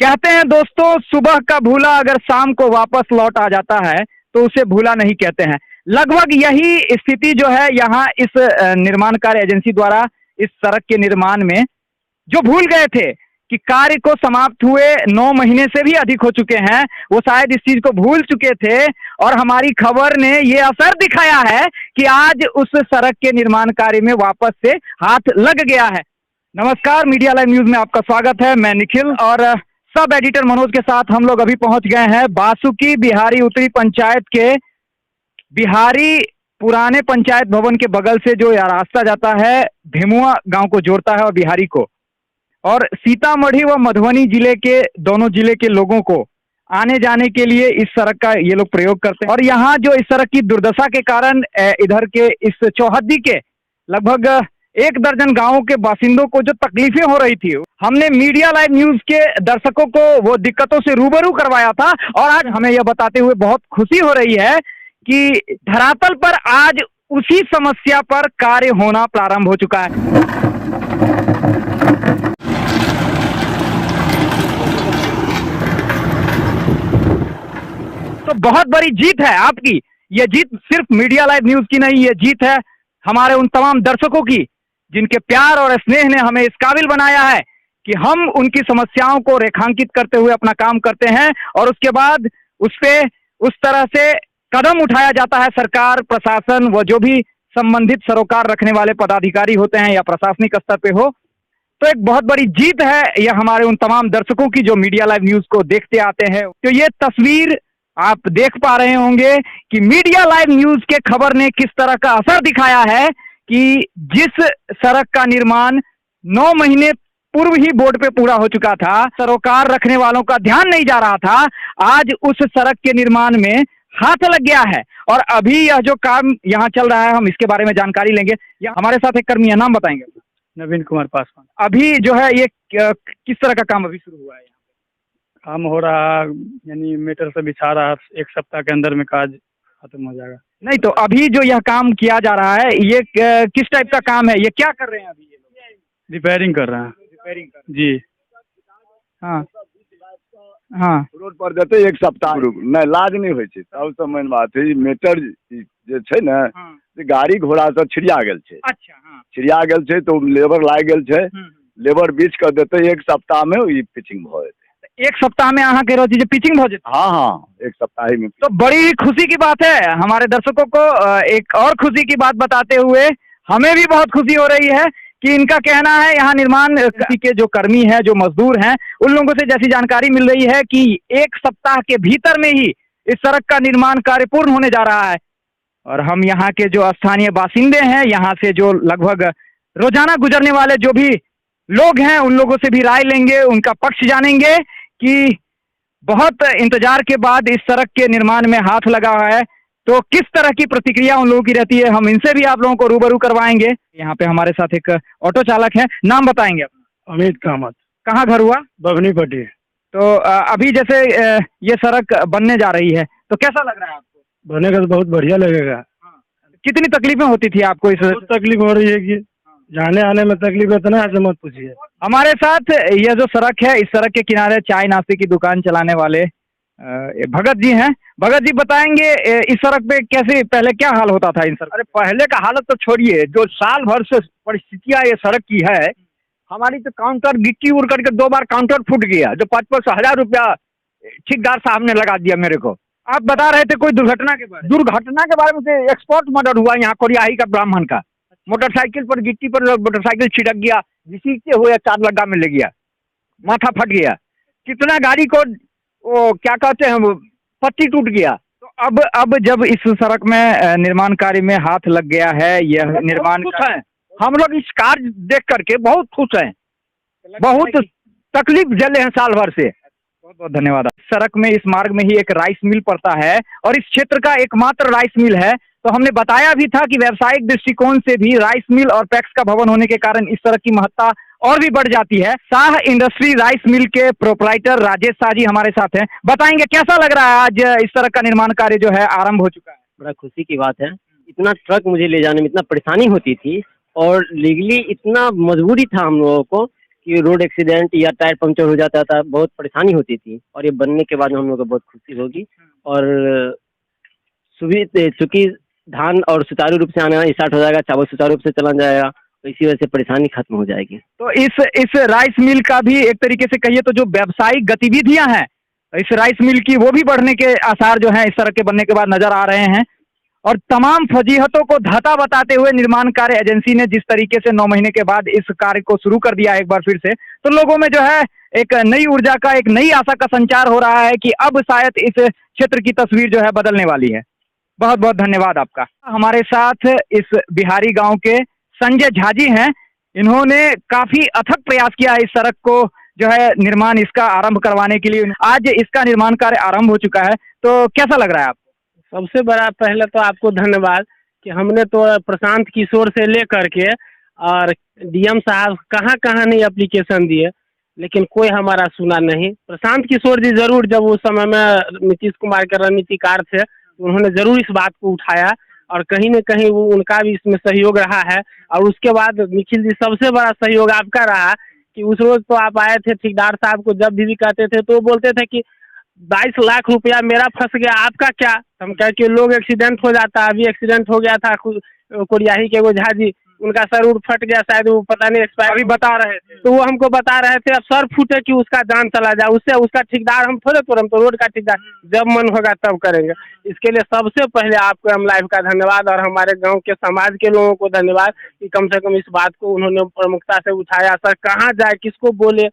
कहते हैं दोस्तों, सुबह का भूला अगर शाम को वापस लौट आ जाता है तो उसे भूला नहीं कहते हैं। लगभग यही स्थिति जो है यहाँ इस निर्माण कार्य एजेंसी द्वारा इस सड़क के निर्माण में, जो भूल गए थे कि कार्य को समाप्त हुए 9 महीने से भी अधिक हो चुके हैं, वो शायद इस चीज को भूल चुके थे और हमारी खबर ने ये असर दिखाया है कि आज उस सड़क के निर्माण कार्य में वापस से हाथ लग गया है। नमस्कार, मीडिया लाइव न्यूज में आपका स्वागत है। मैं निखिल और सब एडिटर मनोज के साथ हम लोग अभी पहुंच गए हैं बासुकी बिहारी उत्तरी पंचायत के बिहारी पुराने पंचायत भवन के बगल से जो यह रास्ता जाता है भेमुआ गांव को जोड़ता है और बिहारी को, और सीतामढ़ी व मधुबनी जिले के दोनों जिले के लोगों को आने जाने के लिए इस सड़क का ये लोग प्रयोग करते हैं। और यहाँ जो इस सड़क की दुर्दशा के कारण इधर के इस चौहद्दी के लगभग 1 दर्जन गांवों के बासिंदों को जो तकलीफें हो रही थी, हमने मीडिया लाइव न्यूज के दर्शकों को वो दिक्कतों से रूबरू करवाया था। और आज हमें यह बताते हुए बहुत खुशी हो रही है कि धरातल पर आज उसी समस्या पर कार्य होना प्रारंभ हो चुका है। तो बहुत बड़ी जीत है आपकी। ये जीत सिर्फ मीडिया लाइव न्यूज की नहीं, ये जीत है हमारे उन तमाम दर्शकों की जिनके प्यार और स्नेह ने हमें इस काबिल बनाया है कि हम उनकी समस्याओं को रेखांकित करते हुए अपना काम करते हैं और उसके बाद उस पे उस तरह से कदम उठाया जाता है। सरकार, प्रशासन व जो भी संबंधित सरोकार रखने वाले पदाधिकारी होते हैं या प्रशासनिक स्तर पे हो, तो एक बहुत बड़ी जीत है यह हमारे उन तमाम दर्शकों की जो मीडिया लाइव न्यूज को देखते आते हैं। तो ये तस्वीर आप देख पा रहे होंगे कि मीडिया लाइव न्यूज के खबर ने किस तरह का असर दिखाया है कि जिस सड़क का निर्माण 9 महीने पूर्व ही बोर्ड पे पूरा हो चुका था, सरोकार रखने वालों का ध्यान नहीं जा रहा था, आज उस सड़क के निर्माण में हाथ लग गया है। और अभी यह जो काम यहाँ चल रहा है, हम इसके बारे में जानकारी लेंगे। हमारे साथ एक कर्मी है, नाम बताएंगे? नवीन कुमार पासवान। अभी जो है ये किस तरह का काम अभी शुरू हुआ है? काम हो रहा, यानी मीटर से बिछा रहा, 1 सप्ताह के अंदर में काज खत्म हो जाएगा। नहीं तो अभी जो यह काम किया जा रहा है ये किस टाइप का काम है? ये क्या कर रहे हैं अभी ये लोग? रिपेयरिंग कर रहे हैं। रिपेयरिंग कर जी हाँ हाँ। रोड पर देते 1 सप्ताह नहीं लाज नहीं होइ छै। सबसे मेन बात है मीटर जे छै ने, गाड़ी घोड़ा सब छिड़िया गेल छै। अच्छा हाँ। छिड़िया गेल छै तो लेबर लाग गेल छै, लेबर बीच कर देते 1 सप्ताह में ई पिचिंग भ जेतै। 1 सप्ताह में अहाँ कह रहे पिचिंग भ जेतै? हाँ हाँ, 1 सप्ताह ही में। तो बड़ी खुशी की बात है। हमारे दर्शकों को एक और खुशी की बात बताते हुए हमें भी बहुत खुशी हो रही है कि इनका कहना है यहाँ निर्माण के जो कर्मी हैं, जो मजदूर हैं, उन लोगों से जैसी जानकारी मिल रही है कि 1 सप्ताह के भीतर में ही इस सड़क का निर्माण कार्य पूर्ण होने जा रहा है। और हम यहाँ के जो स्थानीय बासिंदे हैं, यहाँ से जो लगभग रोजाना गुजरने वाले जो भी लोग हैं, उन लोगों से भी राय लेंगे, उनका पक्ष जानेंगे कि बहुत इंतजार के बाद इस सड़क के निर्माण में हाथ लगा है तो किस तरह की प्रतिक्रिया उन लोगों की रहती है। हम इनसे भी आप लोगों को रूबरू करवाएंगे। यहाँ पे हमारे साथ एक ऑटो चालक है, नाम बताएंगे अपना? अमित कामत। कहाँ घर हुआ? बभनी पट्टी। तो अभी जैसे ये सड़क बनने जा रही है तो कैसा लग रहा है आपको? बनेगा तो बहुत बढ़िया लगेगा। कितनी तकलीफें होती थी आपको? इस तकलीफ हो रही है कि जाने आने में तकलीफ इतना है, मत पूछिए। हमारे साथ यह जो सड़क है, इस सड़क के किनारे चाय नाश्ते की दुकान चलाने वाले भगत जी हैं। भगत जी बताएंगे इस सड़क पे कैसे पहले क्या हाल होता था इन सड़क? अरे पहले का हालत तो छोड़िए, जो साल भर से परिस्थितियां ये सड़क की है, हमारी तो काउंटर गिट्टी उड़ करके 2 बार काउंटर फूट गया, जो 500 हजार रुपया ठेकेदार साहब ने लगा दिया मेरे को। आप बता रहे थे कोई दुर्घटना के बारे में? दुर्घटना के बारे में तो एक्सपोर्ट मर्डर हुआ यहाँ कोरियाही का ब्राह्मण का। मोटरसाइकिल पर गिट्टी पर मोटरसाइकिल छिड़क गया, घिसीटते हुए 4 लग्गा में ले गया, माथा फट गया। कितना गाड़ी को वो क्या कहते हैं, पट्टी टूट गया। तो अब जब इस सड़क में निर्माण कार्य में हाथ लग गया है, यह निर्माण है, हम लोग इस कार्य देख करके बहुत खुश हैं, बहुत तकलीफ झेले हैं साल भर से। बहुत बहुत धन्यवाद। सड़क में इस मार्ग में ही एक राइस मिल पड़ता है और इस क्षेत्र का एकमात्र राइस मिल है। तो हमने बताया भी था कि व्यावसायिक दृष्टिकोण से भी राइस मिल और पैक्स का भवन होने के कारण इस सड़क की महत्ता और भी बढ़ जाती है। शाह इंडस्ट्री राइस मिल के प्रोपराइटर राजेश शाह जी हमारे साथ हैं, बताएंगे कैसा लग रहा है आज इस सड़क का निर्माण कार्य जो है आरंभ हो चुका है? बड़ा खुशी की बात है। इतना ट्रक मुझे ले जाने में इतना परेशानी होती थी और लीगली इतना मजबूरी था हम लोगों को कि रोड एक्सीडेंट या टायर पंक्चर हो जाता था, बहुत परेशानी होती थी। और ये बनने के बाद हम लोग को बहुत खुशी होगी। और चूँकि धान और सुचारू रूप से आना स्टार्ट हो जाएगा, चावल सुचारू रूप से चला जाएगा, तो इसी वजह से परेशानी खत्म हो जाएगी। तो इस राइस मिल का भी एक तरीके से कहिए तो जो व्यावसायिक गतिविधियां हैं इस राइस मिल की, वो भी बढ़ने के आसार जो हैं इस सड़क के बनने के बाद नजर आ रहे हैं। और तमाम फजीहतों को धता बताते हुए निर्माण कार्य एजेंसी ने जिस तरीके से 9 महीने के बाद इस कार्य को शुरू कर दिया एक बार फिर से, तो लोगों में जो है एक नई ऊर्जा का, एक नई आशा का संचार हो रहा है कि अब शायद इस क्षेत्र की तस्वीर जो है बदलने वाली है। बहुत बहुत धन्यवाद आपका। हमारे साथ इस बिहारी गांव के संजय झा जी हैं। इन्होंने काफी अथक प्रयास किया है इस सड़क को जो है निर्माण इसका आरंभ करवाने के लिए। आज इसका निर्माण कार्य आरंभ हो चुका है, तो कैसा लग रहा है आपको? सबसे बड़ा पहले तो आपको धन्यवाद कि हमने तो प्रशांत किशोर से लेकर के और डीएम साहब कहाँ कहाँ नहीं एप्लीकेशन दिए, लेकिन कोई हमारा सुना नहीं। प्रशांत किशोर जी जरूर जब उस समय में नीतीश कुमार के रणनीतिकार थे, उन्होंने जरूर इस बात को उठाया और कहीं न कहीं वो उनका भी इसमें सहयोग रहा है। और उसके बाद निखिल जी सबसे बड़ा सहयोग आपका रहा कि उस रोज तो आप आए थे, ठेकेदार साहब को जब भी कहते थे तो वो बोलते थे कि 22 लाख रुपया मेरा फंस गया, आपका क्या? हम कह के लोग एक्सीडेंट हो जाता, अभी एक्सीडेंट हो गया था कोरियाही के वो झा जी, उनका सर उड़ फट गया शायद, वो पता नहीं एक्सपायर अभी बता रहे थे, तो वो हमको बता रहे थे अब सर फूटे कि उसका जान चला जाए, उससे उसका ठेकेदार हम थोड़े हम तो रोड का ठेकेदार जब मन होगा तब करेंगे। इसके लिए सबसे पहले आपको एम लाइफ का धन्यवाद और हमारे गांव के समाज के लोगों को धन्यवाद कि कम से कम इस बात को उन्होंने प्रमुखता से उठाया। सर कहाँ जाए, किसको बोले,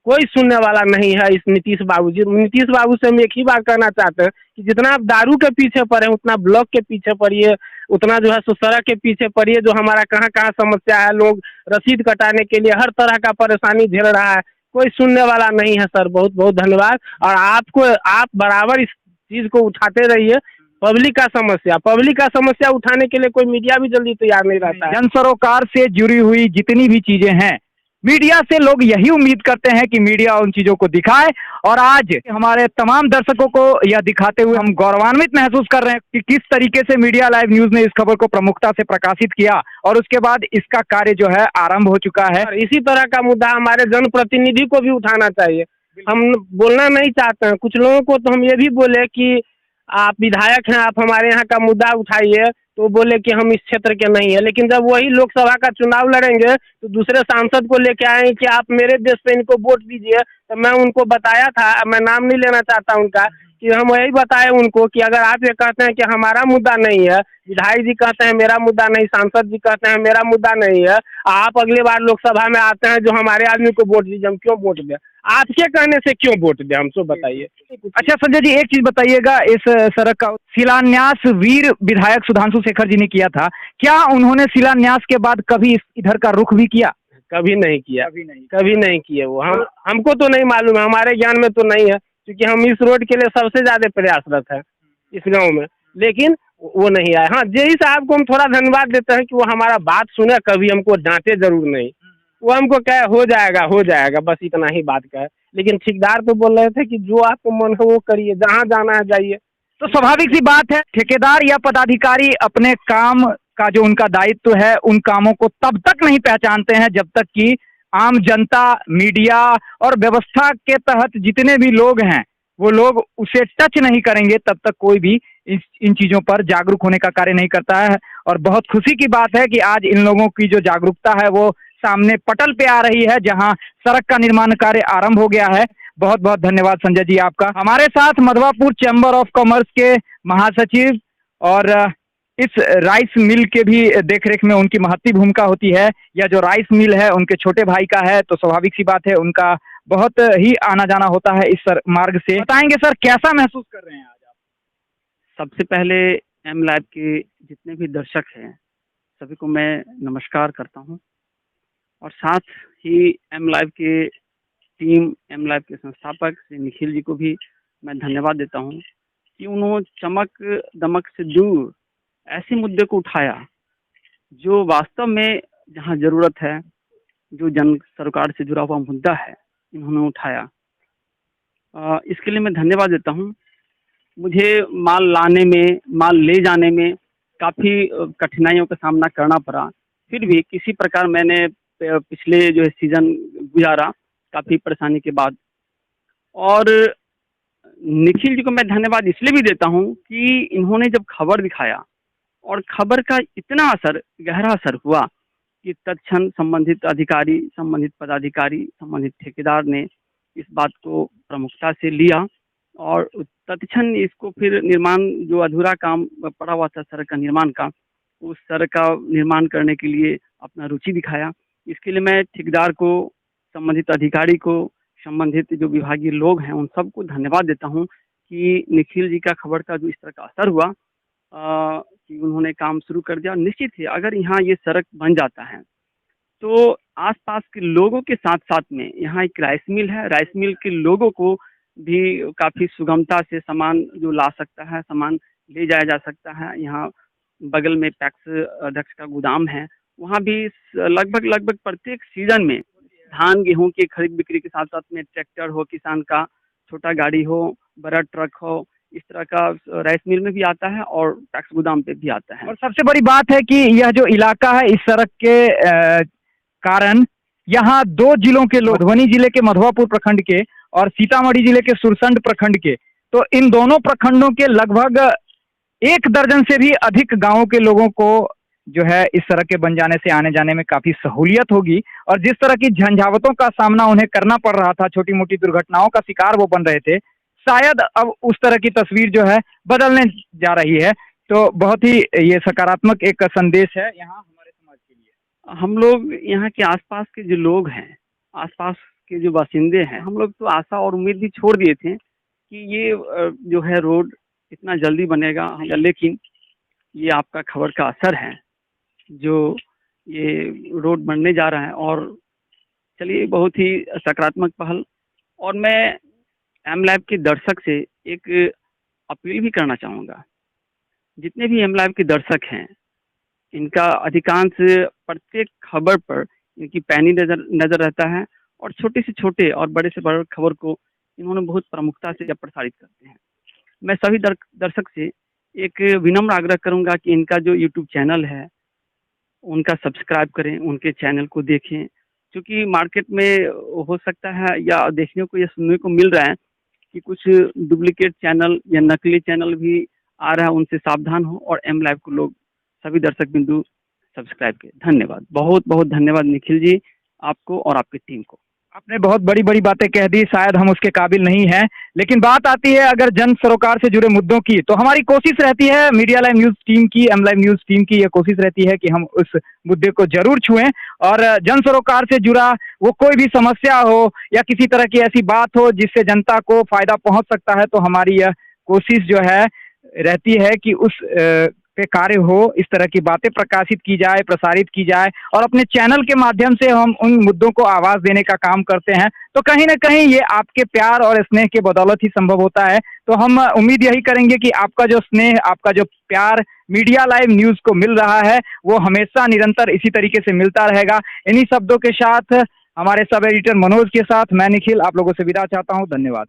कोई सुनने वाला नहीं है इस नीतीश बाबू जी। नीतीश बाबू से हम एक ही बात कहना चाहते हैं कि जितना आप दारू के पीछे पड़े उतना ब्लॉक के पीछे पड़िए, उतना जो है सड़क के पीछे पड़िए। जो हमारा कहाँ कहाँ समस्या है, लोग रसीद कटाने के लिए हर तरह का परेशानी झेल रहा है, कोई सुनने वाला नहीं है। सर बहुत बहुत धन्यवाद। और आप बराबर इस चीज़ को उठाते रहिए। पब्लिक का समस्या उठाने के लिए कोई मीडिया भी जल्दी तैयार नहीं रहता है। जन सरोकार से जुड़ी हुई जितनी भी चीजें हैं, मीडिया से लोग यही उम्मीद करते हैं कि मीडिया उन चीजों को दिखाए। और आज हमारे तमाम दर्शकों को यह दिखाते हुए हम गौरवान्वित महसूस कर रहे हैं कि किस तरीके से मीडिया लाइव न्यूज ने इस खबर को प्रमुखता से प्रकाशित किया और उसके बाद इसका कार्य जो है आरंभ हो चुका है। इसी तरह का मुद्दा हमारे जनप्रतिनिधि को भी उठाना चाहिए। हम बोलना नहीं चाहते हैं, कुछ लोगों को तो हम ये भी बोले कि आप विधायक हैं, आप हमारे यहाँ का मुद्दा उठाइए, तो बोले कि हम इस क्षेत्र के नहीं है। लेकिन जब वही लोकसभा का चुनाव लड़ेंगे तो दूसरे सांसद को लेके आए कि आप मेरे देश पे इनको वोट दीजिए, तो मैं उनको बताया था, मैं नाम नहीं लेना चाहता उनका, कि हम यही बताए उनको कि अगर आप ये कहते हैं कि हमारा मुद्दा नहीं है, विधायक जी कहते हैं मेरा मुद्दा नहीं, सांसद जी कहते हैं मेरा मुद्दा नहीं है, आप अगली बार लोकसभा में आते हैं जो हमारे आदमी को वोट दीजिए, हम क्यों वोट दें? आपके कहने से क्यों वोट दें, हमसे बताइए। अच्छा संजय जी, एक चीज बताइएगा, इस सड़क का शिलान्यास वीर विधायक सुधांशु शेखर जी ने किया था, क्या उन्होंने शिलान्यास के बाद कभी इधर का रुख भी किया? कभी नहीं किया वो। हमको तो नहीं मालूम है, हमारे ज्ञान में तो नहीं है, क्योंकि हम इस रोड के लिए सबसे ज्यादा प्रयासरत है इस गांव में, लेकिन वो नहीं आए। हाँ, जेई साहब को हम थोड़ा धन्यवाद देते हैं कि वो हमारा बात सुने, कभी हमको डांटे जरूर नहीं। वो हमको कहे हो जाएगा, बस इतना ही बात कहे। लेकिन ठेकेदार तो बोल रहे थे कि जो आपको मन हो वो करिए, जहाँ जाना है जाइए। तो स्वाभाविक सी बात है, ठेकेदार या पदाधिकारी अपने काम का जो उनका दायित्व है उन कामों को तब तक नहीं पहचानते हैं जब तक कि आम जनता, मीडिया और व्यवस्था के तहत जितने भी लोग हैं वो लोग उसे टच नहीं करेंगे, तब तक कोई भी इन चीजों पर जागरूक होने का कार्य नहीं करता है। और बहुत खुशी की बात है कि आज इन लोगों की जो जागरूकता है वो सामने पटल पे आ रही है, जहां सड़क का निर्माण कार्य आरंभ हो गया है। बहुत बहुत धन्यवाद संजय जी आपका। हमारे साथ मधवापुर चैम्बर ऑफ कॉमर्स के महासचिव और इस राइस मिल के भी देखरेख में उनकी महत्वपूर्ण भूमिका होती है। यह जो राइस मिल है उनके छोटे भाई का है, तो स्वाभाविक सी बात है उनका बहुत ही आना जाना होता है इस मार्ग से। बताएंगे सर, कैसा महसूस कर रहे हैं आज आप? सबसे पहले एम लाइव के जितने भी दर्शक हैं सभी को मैं नमस्कार करता हूं, और साथ ही एम लाइव के टीम, एम लाइव के संस्थापक श्री निखिल जी को भी मैं धन्यवाद देता हूं कि उन्होंने चमक दमक से दूर ऐसे मुद्दे को उठाया जो वास्तव में जहां जरूरत है, जो जन सरकार से जुड़ा हुआ मुद्दा है, इन्होंने उठाया। इसके लिए मैं धन्यवाद देता हूं। मुझे माल लाने में, माल ले जाने में काफ़ी कठिनाइयों का सामना करना पड़ा, फिर भी किसी प्रकार मैंने पिछले जो है सीज़न गुजारा काफ़ी परेशानी के बाद। और निखिल जी को मैं धन्यवाद इसलिए भी देता हूँ कि इन्होंने जब खबर दिखाया और खबर का इतना असर, गहरा असर हुआ कि तत्क्षण संबंधित अधिकारी, संबंधित पदाधिकारी, संबंधित ठेकेदार ने इस बात को प्रमुखता से लिया और तत्क्षण इसको फिर निर्माण, जो अधूरा काम पड़ा हुआ था सड़क का निर्माण का, उस सड़क का निर्माण करने के लिए अपना रुचि दिखाया। इसके लिए मैं ठेकेदार को, संबंधित अधिकारी को, संबंधित जो विभागीय लोग हैं उन सबको धन्यवाद देता हूँ कि निखिल जी का खबर का जो इस तरह का असर हुआ कि उन्होंने काम शुरू कर दिया। निश्चित है अगर यहाँ ये सड़क बन जाता है तो आसपास के लोगों के साथ साथ में यहाँ एक राइस मिल है, राइस मिल के लोगों को भी काफ़ी सुगमता से सामान जो ला सकता है, सामान ले जाया जा सकता है। यहाँ बगल में पैक्स अध्यक्ष का गोदाम है, वहाँ भी लगभग प्रत्येक सीजन में धान गेहूं की खरीद बिक्री के साथ साथ में ट्रैक्टर हो, किसान का छोटा गाड़ी हो, बड़ा ट्रक हो, इस तरह का राइस मिल में भी आता है और पैक्स गोदाम पे भी आता है। और सबसे बड़ी बात है कि यह जो इलाका है, इस सड़क के कारण यहाँ 2 जिलों के लोग, मधुबनी जिले के मधुआपुर प्रखंड के और सीतामढ़ी जिले के सुरसंड प्रखंड के, तो इन दोनों प्रखंडों के लगभग 1 दर्जन से भी अधिक गांवों के लोगों को जो है इस सड़क के बन जाने से आने जाने में काफी सहूलियत होगी। और जिस तरह की झंझावतों का सामना उन्हें करना पड़ रहा था, छोटी मोटी दुर्घटनाओं का शिकार वो बन रहे थे, शायद अब उस तरह की तस्वीर जो है बदलने जा रही है। तो बहुत ही ये सकारात्मक एक संदेश है यहाँ हमारे समाज के लिए। हम लोग यहाँ के आसपास के जो लोग हैं, आसपास के जो बासिंदे हैं, हम लोग तो आशा और उम्मीद भी छोड़ दिए थे कि ये जो है रोड इतना जल्दी बनेगा, लेकिन ये आपका खबर का असर है जो ये रोड बनने जा रहा है। और चलिए, बहुत ही सकारात्मक पहल। और मैं एम लाइव के दर्शक से एक अपील भी करना चाहूँगा। जितने भी एम लाइव के दर्शक हैं, इनका अधिकांश प्रत्येक खबर पर इनकी पैनी नज़र रहता है और छोटे से छोटे और बड़े से बड़े खबर को इन्होंने बहुत प्रमुखता से जब प्रसारित करते हैं। मैं सभी दर्शक से एक विनम्र आग्रह करूँगा कि इनका जो यूट्यूब चैनल है उनका सब्सक्राइब करें, उनके चैनल को देखें, क्योंकि मार्केट में हो सकता है या देखने को या सुनने को मिल रहा है कि कुछ डुप्लीकेट चैनल या नकली चैनल भी आ रहा है, उनसे सावधान हो और एम लाइव को लोग सभी दर्शक बिंदु सब्सक्राइब करें। धन्यवाद, बहुत बहुत धन्यवाद निखिल जी, आपको और आपकी टीम को। आपने बहुत बड़ी बड़ी बातें कह दी, शायद हम उसके काबिल नहीं हैं, लेकिन बात आती है अगर जन सरोकार से जुड़े मुद्दों की, तो हमारी कोशिश रहती है, मीडिया लाइव न्यूज़ टीम की, एम लाइव न्यूज़ टीम की यह कोशिश रहती है कि हम उस मुद्दे को जरूर छुएं और जन सरोकार से जुड़ा वो कोई भी समस्या हो या किसी तरह की ऐसी बात हो जिससे जनता को फायदा पहुंच सकता है, तो हमारी यह कोशिश जो है रहती है कि उस पे कार्य हो, इस तरह की बातें प्रकाशित की जाए, प्रसारित की जाए और अपने चैनल के माध्यम से हम उन मुद्दों को आवाज़ देने का काम करते हैं। तो कहीं ना कहीं ये आपके प्यार और स्नेह के बदौलत ही संभव होता है। तो हम उम्मीद यही करेंगे कि आपका जो स्नेह, आपका जो प्यार मीडिया लाइव न्यूज़ को मिल रहा है वो हमेशा निरंतर इसी तरीके से मिलता रहेगा। इन्हीं शब्दों के साथ हमारे सब एडिटर मनोज के साथ मैं निखिल आप लोगों से विदा चाहता हूँ। धन्यवाद।